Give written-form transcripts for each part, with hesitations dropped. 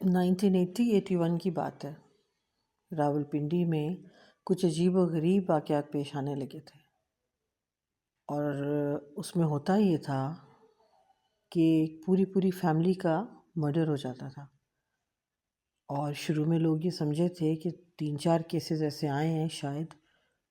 1980-81 کی بات ہے۔ راولپنڈی میں کچھ عجیب و غریب واقعات پیش آنے لگے تھے، اور اس میں ہوتا یہ تھا کہ پوری فیملی کا مرڈر ہو جاتا تھا۔ اور شروع میں لوگ یہ سمجھے تھے کہ 3-4 کیسز ایسے آئے ہیں، شاید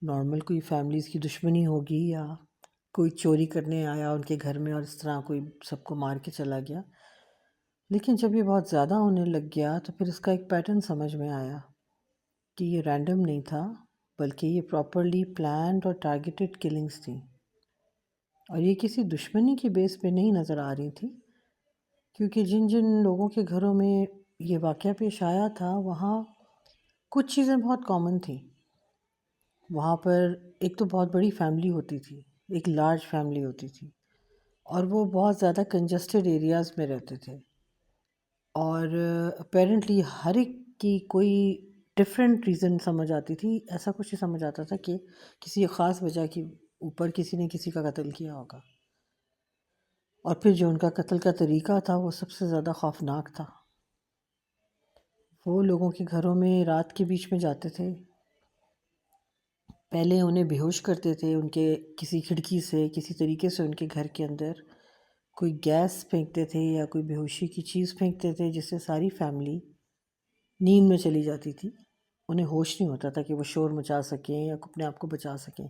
نارمل کوئی فیملیز کی دشمنی ہوگی یا کوئی چوری کرنے آیا ان کے گھر میں اور اس طرح کوئی سب کو مار کے چلا گیا۔ لیکن جب یہ بہت زیادہ ہونے لگ گیا تو پھر اس کا ایک پیٹرن سمجھ میں آیا کہ یہ رینڈم نہیں تھا، بلکہ یہ پراپرلی پلانڈ اور ٹارگیٹڈ کلنگز تھیں، اور یہ کسی دشمنی کی بیس پہ نہیں نظر آ رہی تھی، کیونکہ جن جن لوگوں کے گھروں میں یہ واقعہ پیش آیا تھا وہاں کچھ چیزیں بہت کامن تھیں۔ وہاں پر ایک تو بہت بڑی فیملی ہوتی تھی، ایک لارج فیملی ہوتی تھی، اور وہ بہت زیادہ کنجسٹڈ ایریاز میں رہتے تھے، اور اپیرنٹلی ہر ایک کی کوئی ڈفرینٹ ریزن سمجھ آتی تھی۔ ایسا کچھ ہی سمجھ آتا تھا کہ کسی ایک خاص وجہ کے اوپر کسی نے کسی کا قتل کیا ہوگا، اور پھر جو ان کا قتل کا طریقہ تھا وہ سب سے زیادہ خوفناک تھا۔ وہ لوگوں کے گھروں میں رات کے بیچ میں جاتے تھے، پہلے انہیں بے ہوش کرتے تھے، ان کے کسی کھڑکی سے کسی طریقے سے ان کے گھر کے اندر کوئی گیس پھینکتے تھے یا کوئی بے ہوشی کی چیز پھینکتے تھے، جس سے ساری فیملی نیند میں چلی جاتی تھی۔ انہیں ہوش نہیں ہوتا تھا کہ وہ شور مچا سکیں یا اپنے آپ کو بچا سکیں،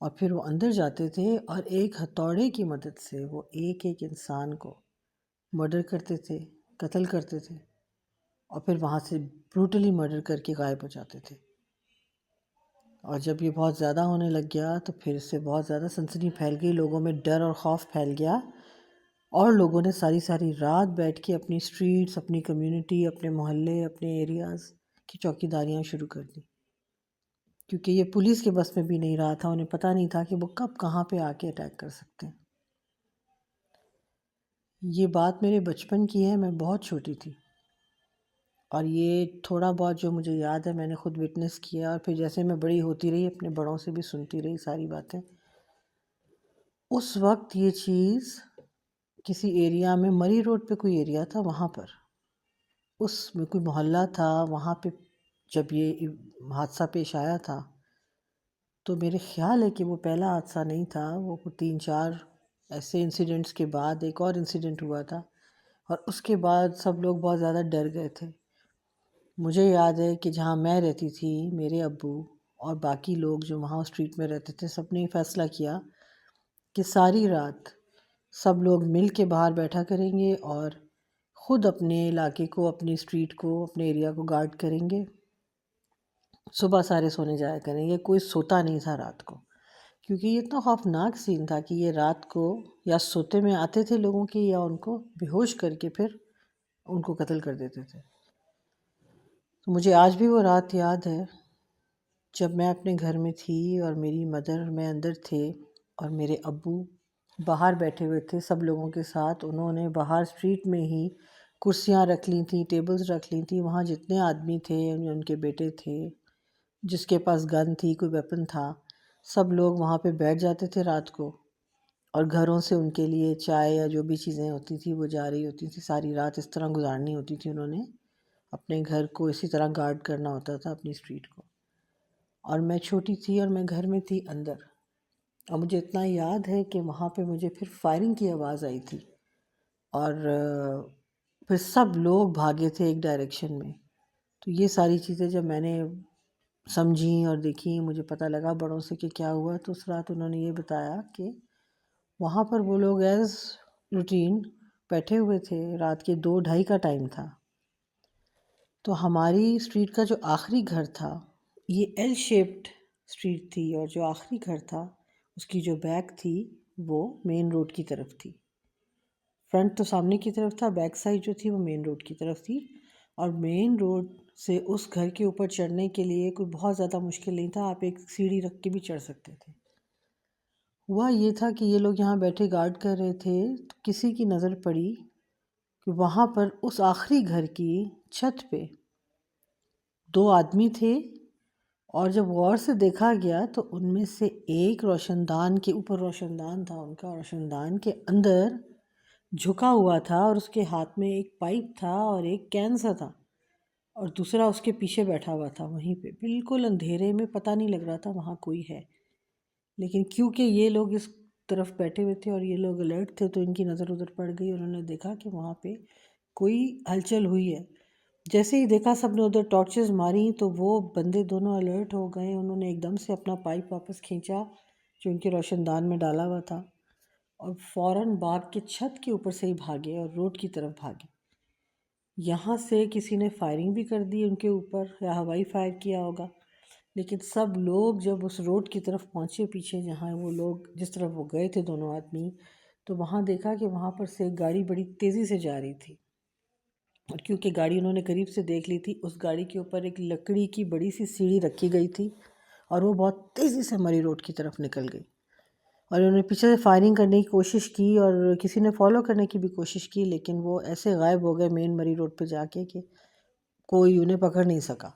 اور پھر وہ اندر جاتے تھے اور ایک ہتھوڑے کی مدد سے وہ ایک ایک انسان کو مرڈر کرتے تھے، قتل کرتے تھے، اور پھر وہاں سے بروٹلی مرڈر کر کے غائب ہو جاتے تھے۔ اور جب یہ بہت زیادہ ہونے لگ گیا تو پھر اس سے بہت زیادہ سنسنی پھیل گئی، لوگوں میں ڈر اور خوف پھیل گیا، اور لوگوں نے ساری رات بیٹھ کے اپنی سٹریٹس، اپنی کمیونٹی، اپنے محلے، اپنے ایریاز کی چوکی داریاں شروع کر دی، کیونکہ یہ پولیس کے بس میں بھی نہیں رہا تھا، انہیں پتہ نہیں تھا کہ وہ کب کہاں پہ آ کے اٹیک کر سکتے ہیں۔ یہ بات میرے بچپن کی ہے، میں بہت چھوٹی تھی، اور یہ تھوڑا بہت جو مجھے یاد ہے میں نے خود وٹنس کیا، اور پھر جیسے میں بڑی ہوتی رہی اپنے بڑوں سے بھی سنتی رہی ساری باتیں۔ اس وقت یہ چیز کسی ایریا میں، مری روڈ پہ کوئی ایریا تھا، وہاں پر اس میں کوئی محلہ تھا، وہاں پہ جب یہ حادثہ پیش آیا تھا تو میرے خیال ہے کہ وہ پہلا حادثہ نہیں تھا، وہ 3-4 ایسے انسیڈنٹس کے بعد ایک اور انسیڈنٹ ہوا تھا، اور اس کے بعد سب لوگ بہت زیادہ ڈر گئے تھے۔ مجھے یاد ہے کہ جہاں میں رہتی تھی، میرے ابو اور باقی لوگ جو وہاں اسٹریٹ میں رہتے تھے، سب نے فیصلہ کیا کہ ساری رات سب لوگ مل کے باہر بیٹھا کریں گے اور خود اپنے علاقے کو، اپنی اسٹریٹ کو، اپنے ایریا کو گارڈ کریں گے۔ صبح سارے سونے جایا کریں گے، کوئی سوتا نہیں تھا رات کو، کیونکہ یہ اتنا خوفناک سین تھا کہ یہ رات کو یا سوتے میں آتے تھے لوگوں کے، یا ان کو بے ہوش کر کے پھر ان کو قتل کر دیتے تھے۔ تو مجھے آج بھی وہ رات یاد ہے جب میں اپنے گھر میں تھی اور میری مدر اور میں اندر تھے، اور میرے ابو باہر بیٹھے ہوئے تھے سب لوگوں کے ساتھ۔ انہوں نے باہر اسٹریٹ میں ہی کرسیاں رکھ لی تھیں، ٹیبلز رکھ لی تھیں، وہاں جتنے آدمی تھے، ان کے بیٹے تھے، جس کے پاس گن تھی، کوئی ویپن تھا، سب لوگ وہاں پہ بیٹھ جاتے تھے رات کو، اور گھروں سے ان کے لیے چائے یا جو بھی چیزیں ہوتی تھی وہ جا رہی ہوتی تھی۔ ساری رات اس طرح گزارنی ہوتی تھی، انہوں نے اپنے گھر کو اسی طرح گارڈ کرنا ہوتا تھا، اپنی اسٹریٹ کو۔ اور میں چھوٹی تھی اور میں گھر میں تھی اندر، اور مجھے اتنا یاد ہے کہ وہاں پہ مجھے پھر فائرنگ کی آواز آئی تھی، اور پھر سب لوگ بھاگے تھے ایک ڈائریکشن میں۔ تو یہ ساری چیزیں جب میں نے سمجھیں اور دیکھیں، مجھے پتہ لگا بڑوں سے کہ کیا ہوا، تو اس رات انہوں نے یہ بتایا کہ وہاں پر وہ لوگ ایز روٹین بیٹھے ہوئے تھے، رات کے 2-2:30 کا ٹائم تھا۔ تو ہماری اسٹریٹ کا جو آخری گھر تھا، یہ ایل شیپڈ اسٹریٹ تھی، اور جو آخری گھر تھا اس کی جو بیک تھی وہ مین روڈ کی طرف تھی۔ فرنٹ تو سامنے کی طرف تھا، بیک سائڈ جو تھی وہ مین روڈ کی طرف تھی، اور مین روڈ سے اس گھر کے اوپر چڑھنے کے لیے کوئی بہت زیادہ مشکل نہیں تھا، آپ ایک سیڑھی رکھ کے بھی چڑھ سکتے تھے۔ ہوا یہ تھا کہ یہ لوگ یہاں بیٹھے گارڈ کر رہے تھے، تو کسی کی نظر پڑی کہ وہاں پر اس آخری گھر کی چھت پہ 2 آدمی تھے، اور جب غور سے دیکھا گیا تو ان میں سے ایک روشن دان کے اوپر، روشن دان تھا ان کا، روشن دان کے اندر جھکا ہوا تھا اور اس کے ہاتھ میں ایک پائپ تھا اور ایک کین سا تھا، اور دوسرا اس کے پیچھے بیٹھا ہوا تھا وہیں پہ، بالکل اندھیرے میں، پتہ نہیں لگ رہا تھا وہاں کوئی ہے۔ لیکن کیونکہ یہ لوگ اس طرف بیٹھے ہوئے تھے اور یہ لوگ الرٹ تھے، تو ان کی نظر ادھر پڑ گئی، انہوں نے دیکھا کہ وہاں پہ کوئی ہلچل ہوئی ہے۔ جیسے ہی دیکھا سب نے ادھر ٹارچز ماری، تو وہ بندے دونوں الرٹ ہو گئے، انہوں نے ایک دم سے اپنا پائپ واپس کھینچا جو ان کے روشن دان میں ڈالا ہوا تھا، اور فوراً باغ کے چھت کے اوپر سے ہی بھاگے اور روڈ کی طرف بھاگے۔ یہاں سے کسی نے فائرنگ بھی کر دی ان کے اوپر، یا ہوائی فائر کیا ہوگا، لیکن سب لوگ جب اس روڈ کی طرف پہنچے پیچھے، جہاں وہ لوگ جس طرف وہ گئے تھے دونوں آدمی، تو وہاں دیکھا کہ وہاں پر سے ایک گاڑی بڑی تیزی سے جا رہی تھی، اور کیونکہ گاڑی انہوں نے قریب سے دیکھ لی تھی، اس گاڑی کے اوپر ایک لکڑی کی بڑی سی سیڑھی رکھی گئی تھی، اور وہ بہت تیزی سے مری روڈ کی طرف نکل گئی، اور انہوں نے پیچھے سے فائرنگ کرنے کی کوشش کی اور کسی نے فالو کرنے کی بھی کوشش کی، لیکن وہ ایسے غائب ہو گئے مین مری روڈ پہ جا کے کہ کوئی انہیں پکڑ نہیں سکا۔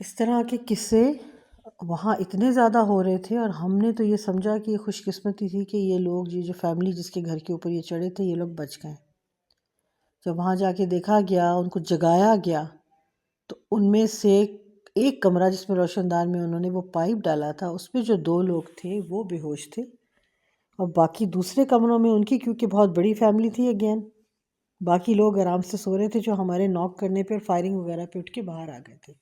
اس طرح کے قصے وہاں اتنے زیادہ ہو رہے تھے، اور ہم نے تو یہ سمجھا کہ یہ خوش قسمتی تھی کہ یہ لوگ، یہ جو فیملی جس کے گھر کے اوپر یہ چڑھے تھے، یہ لوگ بچ گئے۔ جب وہاں جا کے دیکھا گیا، ان کو جگایا گیا، تو ان میں سے ایک کمرہ جس میں روشن دان میں انہوں نے وہ پائپ ڈالا تھا، اس میں جو 2 لوگ تھے وہ بے ہوش تھے، اور باقی دوسرے کمروں میں ان کی، کیونکہ بہت بڑی فیملی تھی اگین، باقی لوگ آرام سے سو رہے تھے، جو ہمارے ناک کرنے پہ اور فائرنگ وغیرہ پہ اٹھ کے باہر آ گئے تھے۔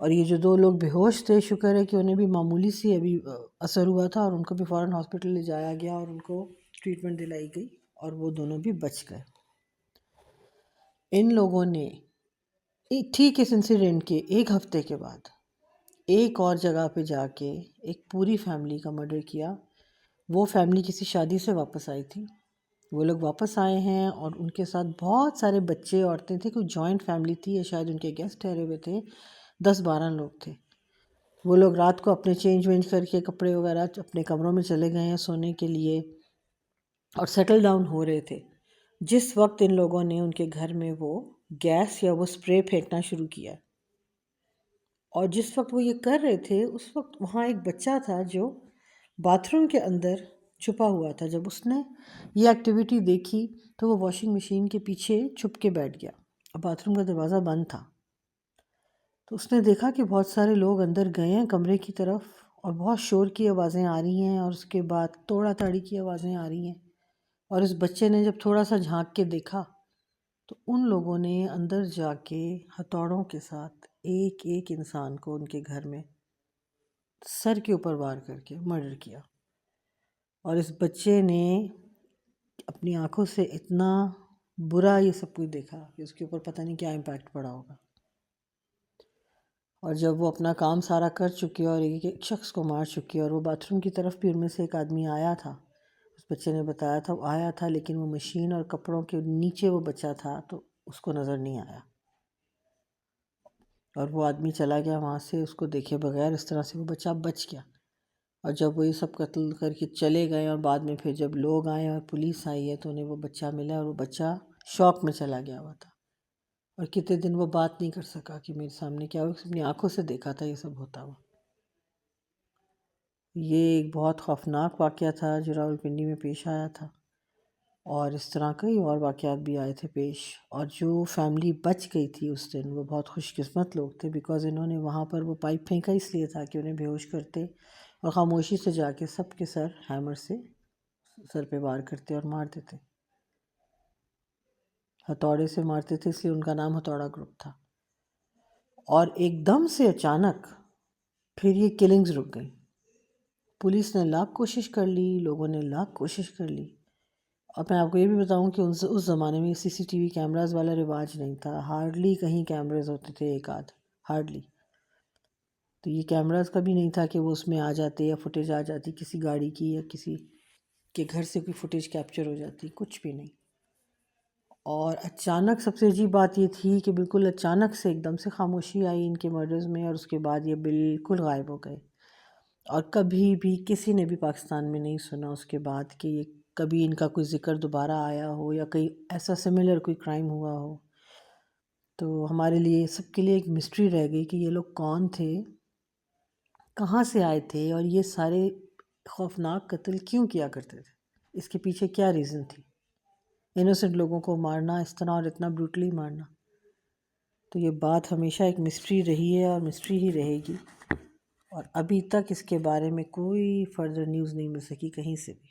اور یہ جو 2 لوگ بے ہوش تھے، شکر ہے کہ انہیں بھی معمولی سی ابھی اثر ہوا تھا، اور ان کو بھی فوراً ہاسپٹل لے جایا گیا اور ان کو ٹریٹمنٹ دلائی گئی، اور وہ دونوں بھی بچ گئے۔ ان لوگوں نے ٹھیک اس انسیڈنٹ کے 1 ہفتے کے بعد ایک اور جگہ پہ جا کے ایک پوری فیملی کا مرڈر کیا۔ وہ فیملی کسی شادی سے واپس آئی تھی، وہ لوگ واپس آئے ہیں، اور ان کے ساتھ بہت سارے بچے، عورتیں تھے، کوئی جوائنٹ فیملی تھی، یا شاید ان کے گیسٹ ٹھہرے ہوئے تھے، 10-12 لوگ تھے۔ وہ لوگ رات کو اپنے چینج وینج کر کے کپڑے وغیرہ اپنے کمروں میں چلے گئے ہیں سونے کے لیے، اور سیٹل ڈاؤن ہو رہے تھے، جس وقت ان لوگوں نے ان کے گھر میں وہ گیس یا وہ اسپرے پھینکنا شروع کیا۔ اور جس وقت وہ یہ کر رہے تھے، اس وقت وہاں ایک بچہ تھا جو باتھ روم کے اندر چھپا ہوا تھا۔ جب اس نے یہ ایکٹیویٹی دیکھی، تو وہ واشنگ مشین کے پیچھے چھپ کے بیٹھ گیا، اور باتھ روم کا دروازہ بند تھا۔ تو اس نے دیکھا کہ بہت سارے لوگ اندر گئے ہیں کمرے کی طرف، اور بہت شور کی آوازیں آ رہی ہیں، اور اس کے بعد توڑا تاڑی کی آوازیں آ رہی ہیں، اور اس بچے نے جب تھوڑا سا جھانک کے دیکھا، تو ان لوگوں نے اندر جا کے ہتھوڑوں کے ساتھ ایک ایک انسان کو ان کے گھر میں سر کے اوپر وار کر کے مرڈر کیا۔ اور اس بچے نے اپنی آنکھوں سے اتنا برا یہ سب کچھ دیکھا کہ اس کے اوپر پتہ نہیں کیا امپیکٹ پڑا ہوگا۔ اور جب وہ اپنا کام سارا کر چکی اور ایک ایک شخص کو مار چکی، اور وہ باتھ روم کی طرف بھی ان میں سے ایک آدمی آیا تھا، اس بچے نے بتایا تھا وہ آیا تھا، لیکن وہ مشین اور کپڑوں کے نیچے وہ بچہ تھا، تو اس کو نظر نہیں آیا، اور وہ آدمی چلا گیا وہاں سے اس کو دیکھے بغیر۔ اس طرح سے وہ بچہ بچ گیا۔ اور جب وہ یہ سب قتل کر کے چلے گئے، اور بعد میں پھر جب لوگ آئے اور پولیس آئی ہے، تو انہیں وہ بچہ ملا، اور وہ بچہ شوق میں چلا گیا ہوا تھا، اور کتنے دن وہ بات نہیں کر سکا کہ میرے سامنے کیا ہوا، اپنی آنکھوں سے دیکھا تھا یہ سب ہوتا ہوا۔ یہ ایک بہت خوفناک واقعہ تھا جو راولپنڈی میں پیش آیا تھا، اور اس طرح کئی اور واقعات بھی آئے تھے پیش۔ اور جو فیملی بچ گئی تھی اس دن، وہ بہت خوش قسمت لوگ تھے، بیکاز انہوں نے وہاں پر وہ پائپ پھینکا اس لیے تھا کہ انہیں بے ہوش کرتے، اور خاموشی سے جا کے سب کے سر ہیمر سے سر پہ وار کرتے اور مار دیتے، ہتھوڑے سے مارتے تھے، اس لیے ان کا نام ہتھوڑا گروپ تھا۔ اور ایک دم سے اچانک پھر یہ کلنگز رک گئیں۔ پولیس نے لاکھ کوشش کر لی، لوگوں نے لاکھ کوشش کر لی۔ اور میں آپ کو یہ بھی بتاؤں کہ اس زمانے میں سی سی ٹی وی کیمراز والا رواج نہیں تھا، ہارڈلی کہیں کیمراز ہوتے تھے، ایک آدھ، ہارڈلی۔ تو یہ کیمراز کا بھی نہیں تھا کہ وہ اس میں آ جاتے یا فوٹیج آ جاتی کسی گاڑی کی، یا کسی کے گھر سے کوئی فوٹیج کیپچر ہو جاتی، کچھ بھی نہیں۔ اور اچانک سب سے عجیب بات یہ تھی کہ بالکل اچانک سے ایک دم سے خاموشی آئی ان کے مرڈرز میں، اور اس کے بعد یہ بالکل غائب ہو گئے، اور کبھی بھی کسی نے بھی پاکستان میں نہیں سنا اس کے بعد کہ یہ کبھی ان کا کوئی ذکر دوبارہ آیا ہو، یا کہیں ایسا سملر کوئی کرائم ہوا ہو۔ تو ہمارے لیے سب کے لیے ایک مسٹری رہ گئی کہ یہ لوگ کون تھے، کہاں سے آئے تھے، اور یہ سارے خوفناک قتل کیوں کیا کرتے تھے۔ اس کے پیچھے کیا ریزن تھی؟ انوسنٹ لوگوں کو مارنا اس طرح اور اتنا بروٹلی مارنا. تو یہ بات ہمیشہ ایک مسٹری رہی ہے اور مسٹری ہی رہے گی، اور ابھی تک اس کے بارے میں کوئی فردر نیوز نہیں مل سکی کہیں سے بھی.